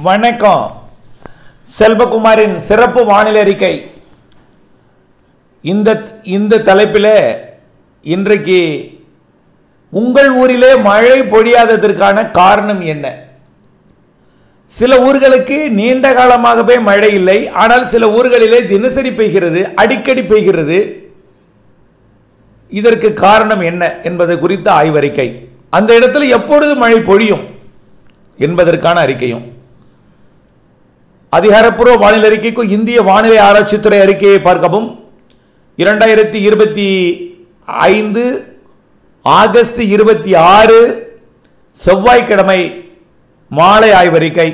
வணக்கம். செல்வகுமாரின் சிறப்பு வானிலை அறிக்கை. இந்த தலைப்பில் இன்றைக்கு உங்கள் ஊரிலே மழை பொழியாததற்கான காரணம் என்ன? சில ஊர்களுக்கு நீண்ட காலமாகவே மழை இல்லை, ஆனால் சில ஊர்களிலே தினசரி பெய்கிறது, அடிக்கடி பெய்கிறது. இதற்கு காரணம் என்ன என்பது குறித்த ஆய்வறிக்கை. அந்த இடத்துல எப்பொழுது மழை பொழியும் என்பதற்கான அறிக்கையும், அதிகாரப்பூர்வ வானிலை அறிக்கைக்கும் இந்திய வானிலை ஆராய்ச்சித்துறை அறிக்கையை பார்க்கவும். 2025 ஆகஸ்ட் 26 செவ்வாய்க்கிழமை மாலை ஆய்வறிக்கை.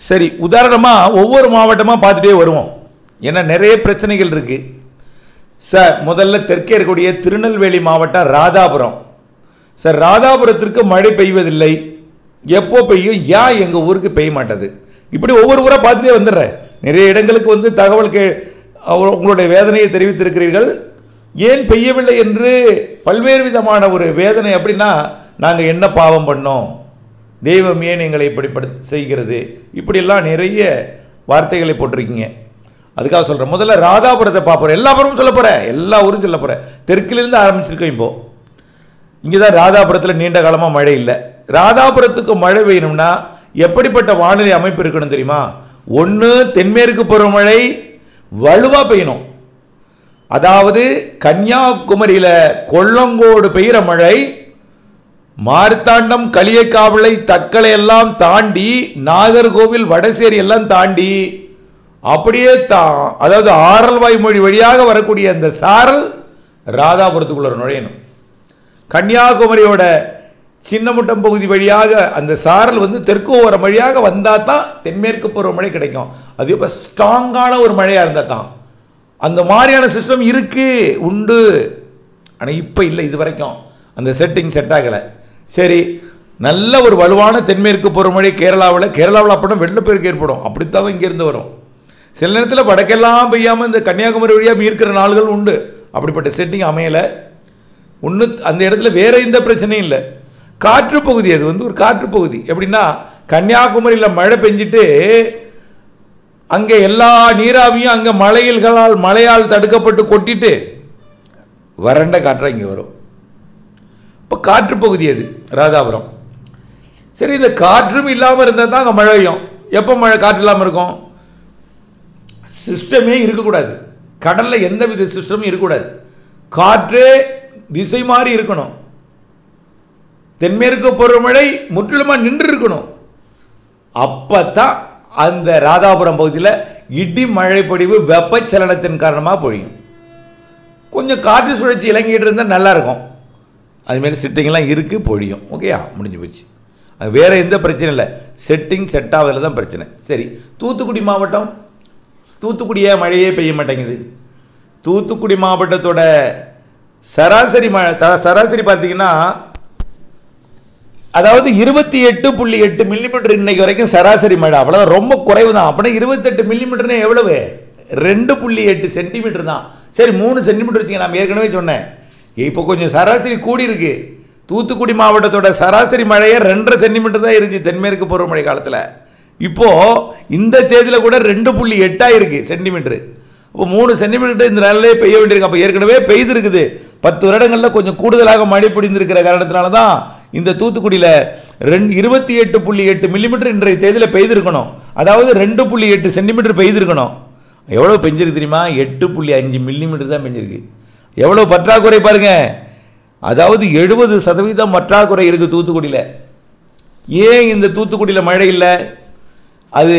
சரி, உதாரணமாக ஒவ்வொரு மாவட்டமாக பார்த்துட்டே வருவோம். ஏன்னா நிறைய பிரச்சனைகள் இருக்கு சார். முதல்ல தெற்கே இருக்கக்கூடிய திருநெல்வேலி மாவட்டம் ராதாபுரம். சார், ராதாபுரத்திற்கு மழை பெய்வதில்லை, எப்போ பெய்யும், ஏன் எங்கள் ஊருக்கு பெய்ய மாட்டது? இப்படி ஒவ்வொரு ஊராக பார்த்துட்டே வந்துடுறேன். நிறைய இடங்களுக்கு தகவல் உங்களுடைய வேதனையை தெரிவித்திருக்கிறீர்கள். ஏன் பெய்யவில்லை என்று பல்வேறு விதமான ஒரு வேதனை. அப்படின்னா நாங்கள் என்ன பாவம் பண்ணோம், தெய்வம் ஏன் எங்களை இப்படி செய்கிறது, இப்படியெல்லாம் நிறைய வார்த்தைகளை போட்டிருக்கீங்க. அதுக்காக சொல்கிறேன். முதல்ல ராதாபுரத்தை பார்ப்போம். எல்லா புறமும் சொல்ல போகிறேன், எல்லா ஊரும் சொல்ல போகிறேன். தெற்கிலிருந்து ஆரம்பிச்சிருக்கோம். இப்போது இங்கே தான் ராதாபுரத்தில் நீண்ட காலமாக மழை இல்லை. ராதாபுரத்துக்கு மழை பெய்யணும்னா எப்படிப்பட்ட வானிலை அமைப்பு இருக்கணும் தெரியுமா? ஒன்று, தென்மேற்கு பருவமழை வலுவாக பெய்யணும். அதாவது கன்னியாகுமரியில் கொல்லங்கோடு பெய்கிற மழை மார்த்தாண்டம், களியக்காவிளை, தக்கலை எல்லாம் தாண்டி நாகர்கோவில், வடசேரி எல்லாம் தாண்டி அப்படியே அதாவது ஆரல்வாய் மொழி வழியாக வரக்கூடிய அந்த சாரல் ராதாபுரத்துக்குள்ள நுழையணும். கன்னியாகுமரியோட சின்னமுட்டம் பகுதி வழியாக அந்த சாரல் தெற்கு ஓர வழியாக வந்தால் தான் தென்மேற்கு பருவமழை கிடைக்கும். அது இப்போ ஸ்ட்ராங்கான ஒரு மழையாக இருந்தால் தான். அந்த மாதிரியான சிஸ்டம் இருக்குது, உண்டு. ஆனால் இப்போ இல்லை, இது வரைக்கும் அந்த செட் ஆகலை. சரி, நல்ல ஒரு வலுவான தென்மேற்கு பருவமழை கேரளாவில் அப்படின்னா வெள்ளப்பெருக்கு ஏற்படும். அப்படித்தான் இங்கேருந்து வரும். சில நேரத்தில் வடக்கெல்லாம் பெய்யாமல் இந்த கன்னியாகுமரி வழியாக மீட்கிற நாள்கள் உண்டு. அப்படிப்பட்ட செட்டிங் அமையலை. ஒன்று, அந்த இடத்துல வேற எந்த பிரச்சனையும் இல்லை. காற்று பகுதி, அது ஒரு காற்று பகுதி. எப்படின்னா கன்னியாகுமரியில் மழை பெஞ்சிட்டு அங்கே எல்லா நீராவியும் அங்கே மழையால் தடுக்கப்பட்டு கொட்டிட்டு வறண்ட காற்றாக இங்கே வரும். இப்போ காற்று பகுதி அது ராதாபுரம். சரி, இந்த காற்றும் இல்லாமல் இருந்தால் தான் அங்கே மழை பெய்யும். எப்போ காற்று இல்லாமல் இருக்கும்? சிஸ்டமே இருக்கக்கூடாது. கடலில் எந்த வித சிஸ்டமும் இருக்கக்கூடாது. காற்றே திசை மாறி இருக்கணும். தென்மேற்கு பருவமழை முற்றிலுமாக நின்று இருக்கணும். அப்பத்தான் அந்த ராதாபுரம் பகுதியில் இடி மழை பொழிவு வெப்பச்சலனத்தின் காரணமாக பொழியும். கொஞ்சம் காற்று சுழற்சி இலங்கிட்டு இருந்தால் நல்லா இருக்கும். அதுமாரி செட்டிங்லாம் இருக்குது, பொழியும். ஓகேயா, முடிஞ்சு போச்சு. அது வேறு எந்த பிரச்சனையும் இல்லை. செட் ஆகுதில் தான் பிரச்சனை. சரி, தூத்துக்குடி மாவட்டம். தூத்துக்குடியே மழையே பெய்ய மாட்டேங்குது. தூத்துக்குடி மாவட்டத்தோட சராசரி பார்த்தீங்கன்னா, அதாவது 28.8 மில்லிமீட்டர் இன்னைக்கு வரைக்கும் சராசரி மழை. அவ்வளோ ரொம்ப குறைவு தான். அப்படின்னா 28 மில்லிமீட்டர்னு எவ்வளவு? 2.8 சென்டிமீட்டர் தான். சரி, 3 சென்டிமீட்டர் வச்சுங்க. நான் ஏற்கனவே சொன்னேன், இப்போ கொஞ்சம் சராசரி கூடி இருக்கு. தூத்துக்குடி மாவட்டத்தோட சராசரி மழையே 2.5 சென்டிமீட்டர் தான் இருந்துச்சு தென்மேற்கு பருவமழை காலத்தில். இப்போ இந்த தேதியில் கூட 2.8 இருக்கு சென்டிமீட்டர். இப்போ 3 சென்டிமீட்டர் இந்த நாளிலே பெய்ய வேண்டியிருக்கு. அப்போ ஏற்கனவே பெய்திருக்குது. 10 வருடங்களில் கொஞ்சம் கூடுதலாக மழை பொழிந்திருக்கிற காரணத்தினால தான் இந்த தூத்துக்குடியில் 28.8 மில்லிமீட்டர் இன்றைய தேதியில் பெய்திருக்கணும். அதாவது 2.8 சென்டிமீட்டர் பெய்திருக்கணும். எவ்வளோ பெஞ்சிருக்கு தெரியுமா? 8.5 மில்லிமீட்டர் தான் பெஞ்சிருக்கு. எவ்வளோ பற்றாக்குறை பாருங்க. அதாவது 70% பற்றாக்குறை இருக்குது தூத்துக்குடியில். ஏன் இந்த தூத்துக்குடியில் மழை இல்லை? அது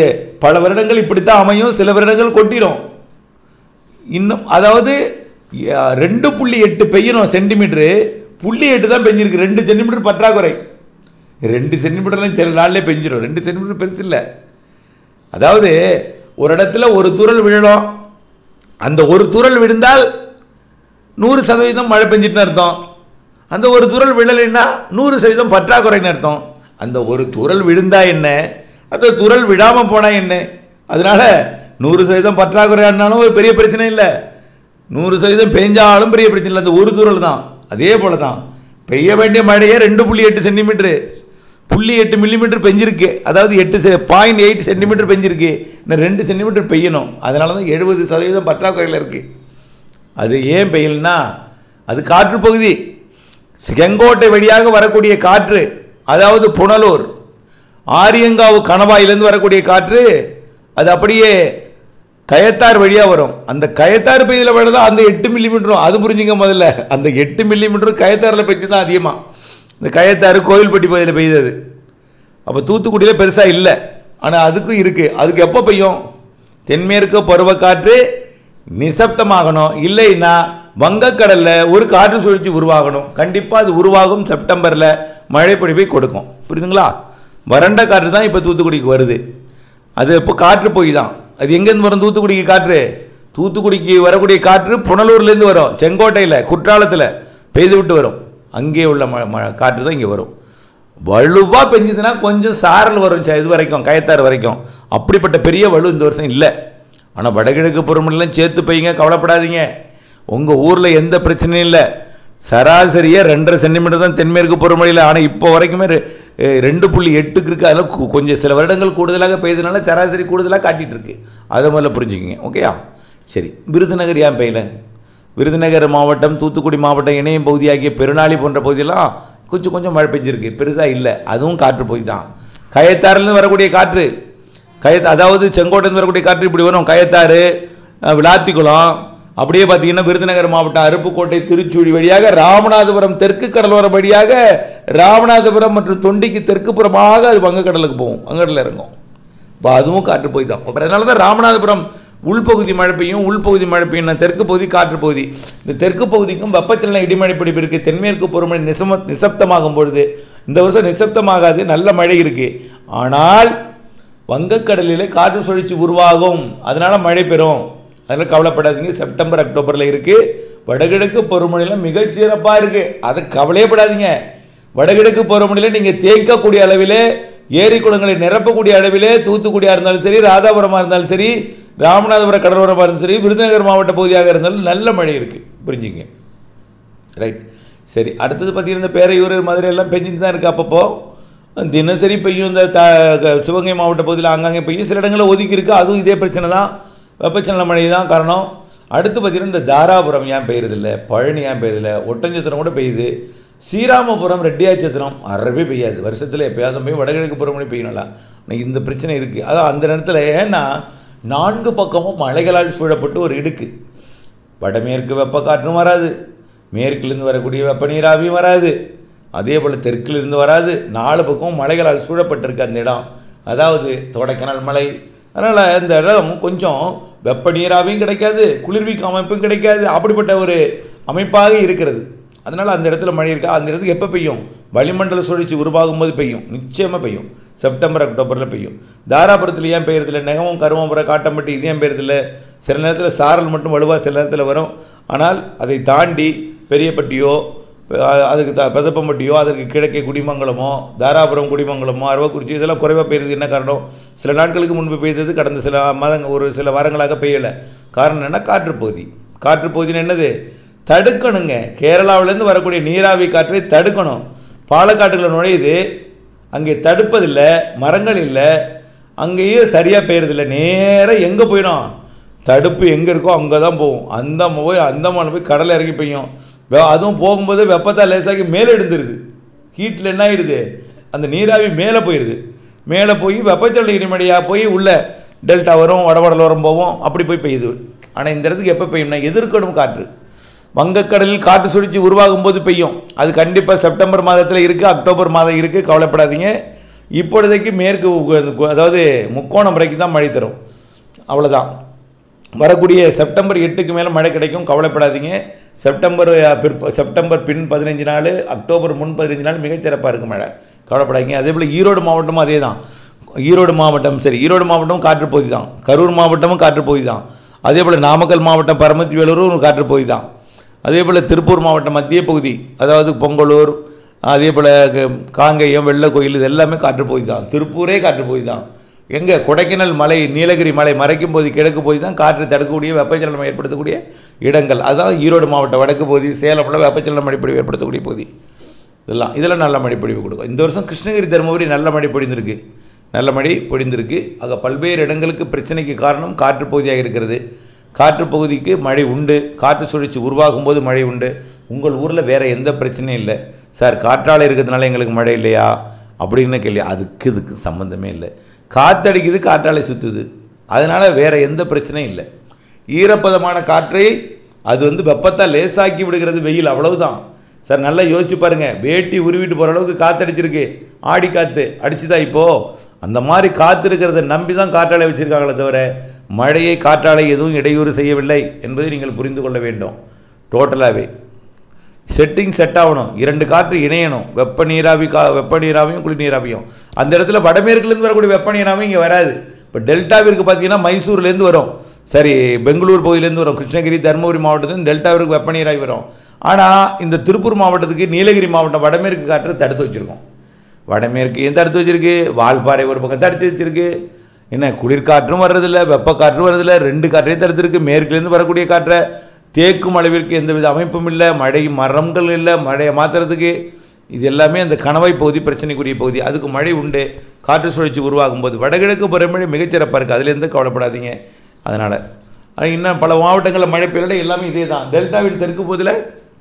பல வருடங்கள் இப்படித்தான் அமையும், சில வருடங்கள் கொட்டிடும். இன்னும் அதாவது 2.8 பெய்யணும் சென்டிமீட்டரு, 0.8 தான் பெஞ்சிருக்கு. 2 சென்டிமீட்டர் பற்றாக்குறை. 2 சென்டிமீட்டர்லாம் சில நாளிலே பெஞ்சிடும். 2 சென்டிமீட்டர் பெருசு இல்லை. அதாவது ஒரு இடத்துல ஒரு தூறல் விழணும். அந்த ஒரு தூறல் விழுந்தால் 100% மழை பெஞ்சிட்டுன்னு அர்த்தம். அந்த ஒரு தூறல் விழலைன்னா 100% பற்றாக்குறைன்னு அர்த்தம். அந்த ஒரு தூறல் விழுந்தா என்ன, அந்த தூறல் விழாமல் போனால் என்ன? அதனால 100% பற்றாக்குறையானாலும் ஒரு பெரிய பிரச்சனை இல்லை, 100% பெஞ்சாலும் பெரிய பிரச்சனை இல்லை. அந்த ஒரு தூறல் தான். அதே போல தான் பெய்ய வேண்டிய மழையே 2.8 சென்டிமீட்டரு. 0.8 மில்லிமீட்டர் பெஞ்சிருக்கு, அதாவது 0.8 சென்டிமீட்டர் பெஞ்சிருக்கு. இன்னும் 2 சென்டிமீட்டர் பெய்யணும். அதனால தான் 70% பற்றாக்குறையில் இருக்குது. அது ஏன் பெய்யலன்னா, அது காற்று பகுதி. செங்கோட்டை வழியாக வரக்கூடிய காற்று, அதாவது புனலூர் ஆரியங்காவு கணவாயிலேருந்து வரக்கூடிய காற்று அது அப்படியே கயத்தார் வழியாக வரும். அந்த கயத்தார் பெய்யல விட தான் அந்த 8 மில்லிமீட்டரும். அது புரிஞ்சுங்க முதல்ல. அந்த 8 மில்லிமீட்டரும் கயத்தாரில் பெய்து தான் அதிகமாக. இந்த கயத்தாறு கோவில்பட்டி பகுதியில் பெய்யுது. அப்போ தூத்துக்குடியில் பெருசாக இல்லை, ஆனால் அதுக்கும் இருக்குது. அதுக்கு எப்போ பெய்யும்? தென்மேற்கு பருவக்காற்று நிசப்தமாகணும், இல்லைன்னா வங்கக்கடலில் ஒரு காற்று சுழற்சி உருவாகணும். கண்டிப்பாக அது உருவாகும். செப்டம்பரில் மழை பொழிவை கொடுக்கும். புரியுதுங்களா? வறண்ட காற்று தான் இப்போ தூத்துக்குடிக்கு வருது. அது இப்போ காற்று போய் தான். அது எங்கேருந்து வரும்? தூத்துக்குடிக்கு காற்று, தூத்துக்குடிக்கு வரக்கூடிய காற்று புனலூர்லேருந்து வரும். செங்கோட்டையில் குற்றாலத்தில் பெய்து விட்டு வரும். அங்கே உள்ள காற்று தான் இங்கே வரும். வலுவாக பெஞ்சதுன்னா கொஞ்சம் சாரல் வரும், இது வரைக்கும் கயத்தார் வரைக்கும். அப்படிப்பட்ட பெரிய வலு இந்த வருஷம் இல்லை. ஆனால் வடகிழக்கு பருவமழைலாம் சேர்த்து பெய்யுங்க, கவலைப்படாதீங்க. உங்கள் ஊரில் எந்த பிரச்சனையும் இல்லை. சராசரியாக 2.5 சென்டிமீட்டர் தான் தென்மேற்கு பருவமழையில். ஆனால் இப்போ வரைக்குமே 2.8க்கு இருக்குது. அதில் கொஞ்சம் சில வருடங்கள் கூடுதலாக பெய்ததுனால சராசரி கூடுதலாக காட்டிகிட்டு இருக்கு. அதை முதல்ல புரிஞ்சுக்கிங்க. ஓகேயா? சரி, விருதுநகர் ஏன் பெய்யல? விருதுநகர் மாவட்டம், தூத்துக்குடி மாவட்டம் இணையம் பகுதியாகிய பெருநாளி போன்ற பகுதியெல்லாம் கொஞ்சம் மழை பெஞ்சிருக்கு, பெருசாக இல்லை. அதுவும் காற்று போய் தான். கயத்தாறுலேருந்து வரக்கூடிய காற்று, அதாவது செங்கோட்டையிலேருந்து வரக்கூடிய காற்று இப்படி வரும். கயத்தாறு, விளாத்திக்குளம், அப்படியே பார்த்தீங்கன்னா விருதுநகர் மாவட்டம் அருப்புக்கோட்டை, திருச்சூழி வழியாக ராமநாதபுரம் தெற்கு கடலோரம் வழியாக ராமநாதபுரம் மற்றும் தொண்டிக்கு தெற்கு புறமாக அது வங்கக்கடலுக்கு போகும், வங்கக்கடலில் இறங்கும். இப்போ அதுவும் காற்று போய் தான். அப்புறம் அதனால தான் ராமநாதபுரம் உள்பகுதி மழை பெய்யும், உள்பகுதி மழை பெய்யும். தெற்கு பகுதி காற்று பகுதி. இந்த தெற்கு பகுதிக்கும் வெப்பச்சலன இடிமழை பிடிப்பு இருக்குது. தென்மேற்கு பருவமழை நிசப்தமாகும் பொழுது இந்த வருஷம் நிசப்தமாகாது, நல்ல மழை இருக்குது. ஆனால் வங்கக்கடலில் காற்று சுழற்சி உருவாகும், அதனால் மழை பெறும். அதனால் கவலைப்படாதீங்க. செப்டம்பர் அக்டோபரில் இருக்குது. வடகிழக்கு பருவமழையில் மிகச்சிறப்பாக இருக்குது. அதை கவலையப்படாதீங்க. வடகிழக்கு பருவமழையில் நீங்கள் தேய்க்கக்கூடிய அளவிலே, ஏரி குளங்களை நிரப்பக்கூடிய அளவிலே, தூத்துக்குடியாக இருந்தாலும் சரி, ராதாபுரமாக இருந்தாலும் சரி, ராமநாதபுரம் கடலோரமாக இருந்தாலும் சரி, விருதுநகர் மாவட்ட பகுதியாக இருந்தாலும் நல்ல மழை இருக்குது. புரிஞ்சுங்க. ரைட். சரி, அடுத்தது பார்த்தீங்கன்னா பேரையூர் மதுரை எல்லாம் பெஞ்சிட்டு தான் இருக்குது. அப்பப்போ தினசரி பெய்யும். இந்த சிவகங்கை மாவட்ட பகுதியில் ஆங்காங்கே பெய்யும், சில இடங்களில் ஒதுக்கி இருக்குது. அதுவும் இதே பிரச்சனை தான், வெப்பச்சலன மழை தான் காரணம். அடுத்து பார்த்தீங்கன்னா இந்த தாராபுரம் ஏன் பெய்யறதில்லை, பழனி ஏன் பெய்யறதில்லை, ஒட்டஞ்சத்திரம் கூட பெய்யுது. ஸ்ரீராமபுரம், ரெட்டியாச்சத்திரம் அறவே பெய்யாது. வருஷத்தில் எப்போயாவது போய் வடகிழக்கு பருவமழை பெய்யணும்ல. இந்த பிரச்சனை இருக்குது. அதான் அந்த நேரத்தில் ஏன்னா 4 பக்கமும் மலைகளால் சூழப்பட்டு ஒரு இடுக்கு. வடமேற்கு வெப்ப காற்றும் வராது, மேற்கிலிருந்து வரக்கூடிய வெப்ப நீராவியும் வராது, அதே போல் தெற்கிலிருந்து வராது. 4 பக்கமும் மலைகளால் சூழப்பட்டிருக்கு அந்த இடம். அதாவது கொடைக்கானல் மலை. அதனால் இந்த இடம் கொஞ்சம் வெப்ப நீராவியும் கிடைக்காது, குளிர்விக்கும் அமைப்பும் கிடைக்காது. அப்படிப்பட்ட ஒரு அமைப்பாக இருக்கிறது. அதனால் அந்த இடத்துல மழை இருக்கா? அந்த இடத்துக்கு எப்போ பெய்யும்? வளிமண்டல சுழற்சி உருவாகும் போது பெய்யும், நிச்சயமாக பெய்யும். செப்டம்பர் அக்டோபரில் பெய்யும். தாராபுரத்தில் ஏன் பெய்யறதில்லை? நெகமம், கருமாபுரம், காட்டம்பட்டி இது ஏன் பெய்யறதில்லை? சில நேரத்தில் சாரல் மட்டும் வலுவாக சில நேரத்தில் வரும். ஆனால் அதை தாண்டி பெரியப்பட்டியோ, அதுக்கு பெதப்பம்பட்டியோ, அதற்கு கிழக்கே குடிமங்கலமோ, தாராபுரம், குடிமங்கலமோ, அரவக்குறிச்சி இதெல்லாம் குறைவாக பெய்யுறது என்ன காரணம்? சில நாட்களுக்கு முன்பு பெய்தது கடந்த சில ஒரு சில வாரங்களாக பெய்யலை. காரணம் என்ன? காற்றுப்பகுதி. காற்றுப்பகுதின்னு என்னது? தடுக்கணுங்க. கேரளாவிலேருந்து வரக்கூடிய நீராவி காற்றை தடுக்கணும். பாலக்காட்டுக்குள்ள நுழையுது, அங்கே தடுப்பதில்லை, மரங்கள் இல்லை, அங்கேயும் சரியாக பெய்யறதில்லை. நேராக எங்கே போயிடும்? தடுப்பு எங்கே இருக்கோ அங்கே தான் போகும். அந்தமான போய் கடலில் இறங்கி பெய்யும். அதுவும் போகும்போது வெப்பத்தால் லேசாகி மேலே எடுந்துருது. ஹீட்டில் என்ன ஆகிடுது? அந்த நீராவி மேலே போயிடுது. மேலே போய் வெப்பச்சலன இடிமழையாக போய் உள்ள டெல்டா வரும், வடவடலோரம் போவோம், அப்படி போய் பெய்யுது. ஆனால் இந்த இடத்துக்கு எப்போ பெய்யும்னா எதிர்க்கணும் காற்று. வங்கக்கடலில் காற்று சுழற்சி உருவாகும் போது பெய்யும். அது கண்டிப்பாக செப்டம்பர் மாதத்தில் இருக்குது, அக்டோபர் மாதம் இருக்குது, கவலைப்படாதீங்க. இப்பொழுதைக்கு மேற்கு, அதாவது முக்கோணம் வரைக்கும் தான் மழை தரும், அவ்வளோதான். வரக்கூடிய செப்டம்பர் 8க்கு மேலே மழை கிடைக்கும், கவலைப்படாதீங்க. செப்டம்பர் பின் 15 நாள், அக்டோபர் முன் 15 நாள் மிகச்சிறப்பாக இருக்குது மழை, கவலைப்படாதீங்க. அதே போல் ஈரோடு மாவட்டமும் அதே தான். ஈரோடு மாவட்டம் சரி, ஈரோடு மாவட்டமும் காற்று பகுதி தான். கரூர் மாவட்டமும் காற்று பகுதி தான். அதே போல் நாமக்கல் மாவட்டம், பரமத்தி வேலூரும் காற்று பகுதி தான். அதே போல் திருப்பூர் மாவட்டம் மத்திய பகுதி, அதாவது பொங்கலூர், அதே போல் காங்கேயம், வெள்ளக்கோயில், இது எல்லாமே காற்று பகுதி தான். திருப்பூரே காற்று பகுதி தான். எங்கே? கொடைக்கானல் மலை, நீலகிரி மலை மறைக்கும் போது கிழக்கு பகுதி தான் காற்று தடுக்கக்கூடிய, வெப்பச்சலனம் ஏற்படுத்தக்கூடிய இடங்கள். அதுதான் ஈரோடு மாவட்டம் வடக்கு பகுதி. சேலமில் வெப்பச்சலன மழைப்பொழிவு ஏற்படுத்தக்கூடிய பகுதி. இதெல்லாம் நல்ல மழை பொழிவு கொடுக்கும். இந்த வருஷம் கிருஷ்ணகிரி தருமபுரி நல்ல மழை பொழிந்திருக்கு, நல்ல மழை பொழிந்திருக்கு. ஆக பல்வேறு இடங்களுக்கு பிரச்சனைக்கு காரணம் காற்று பகுதியாக இருக்கிறது. காற்று பகுதிக்கு மழை உண்டு, காற்று சுழற்சி உருவாகும் போது மழை உண்டு. உங்கள் ஊரில் வேறு எந்த பிரச்சனையும் இல்லை. சார் காற்றாலை இருக்கிறதுனால எங்களுக்கு மழை இல்லையா அப்படின்னு கேள்வி. இதுக்கு சம்மந்தமே இல்லை. காற்றடிக்குது, காற்றாலை சுற்றுது, அதனால் வேறு எந்த பிரச்சனையும் இல்லை. ஈரப்பதமான காற்றை அது வெப்பத்தால் லேசாக்கி விடுகிறது வெயில், அவ்வளவுதான். சார் நல்லா யோசிச்சு பாருங்கள், வேட்டி உருவிட்டு போகிற அளவுக்கு காற்று அடிச்சிருக்கு, ஆடி காற்று அடிச்சுதா இப்போது? அந்த மாதிரி காற்று இருக்கிறத நம்பி தான் காற்றாலை வச்சுருக்காங்களே தவிர மழையை காற்றாலை எதுவும் இடையூறு செய்யவில்லை என்பதை நீங்கள் புரிந்து கொள்ள வேண்டும். டோட்டலாகவே செட்டிங் செட் ஆகணும், 2 காற்று இணையணும். வெப்ப நீராவியும் குளிர் நீராவியும். அந்த இடத்துல வடமேற்குலேருந்து வரக்கூடிய வெப்ப நீராவியும் இங்கே வராது. இப்போ டெல்டாவிற்கு பார்த்தீங்கன்னா மைசூர்லேருந்து வரும், சரி பெங்களூர் பகுதியிலேருந்து வரும், கிருஷ்ணகிரி தருமபுரி மாவட்டத்துலேருந்து டெல்டாவிற்கு வெப்ப நீராவி வரும். ஆனால் இந்த திருப்பூர் மாவட்டத்துக்கு நீலகிரி மாவட்டம் வடமேற்கு காற்று தடுத்து வச்சுருக்கோம். வடமேற்கு ஏன் தடுத்து வச்சுருக்கு? வால்பாறை ஒரு பக்கம் தடுத்து வச்சுருக்கு. என்ன குளிர்காற்றும் வர்றதில்லை, வெப்ப காற்றும் வர்றதில்லை, 2 காற்றையும் தடுத்துருக்கு. மேற்குலேருந்து வரக்கூடிய காற்றை தேக்கும் அளவிற்கு எந்தவித அமைப்பும் இல்லை, மழை மரங்கள் இல்லை மழையை மாற்றுறதுக்கு. இது எல்லாமே அந்த கணவாய் பகுதி பிரச்சனைக்குரிய பகுதி. அதுக்கு மழை உண்டு, காற்று சுழற்சி உருவாகும் போது. வடகிழக்கு பருவமழை மிகச்சிறப்பாக இருக்குது, அதுலேருந்து கவலைப்படாதீங்க. அதனால் இன்னும் பல மாவட்டங்களில் மழை பெய்யல, எல்லாமே இதே தான். டெல்டாவின் தெற்கு பகுதியில்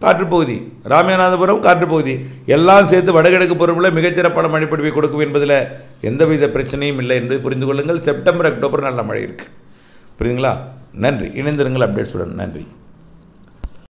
காற்றுப்பகுதி, ராமநாதபுரம் காற்றுப்பகுதி எல்லாம் சேர்த்து வடகிழக்கு பருவமழை மிகச்சிறப்பான மழைப்பொழிவை கொடுக்கும் என்பதில் எந்தவித பிரச்சனையும் இல்லை என்று புரிந்து கொள்ளுங்கள். செப்டம்பர் அக்டோபர் நல்ல மழை இருக்குது, புரியுதுங்களா? நன்றி. இணைந்திருங்கள் அப்டேட்ஸுடன். நன்றி.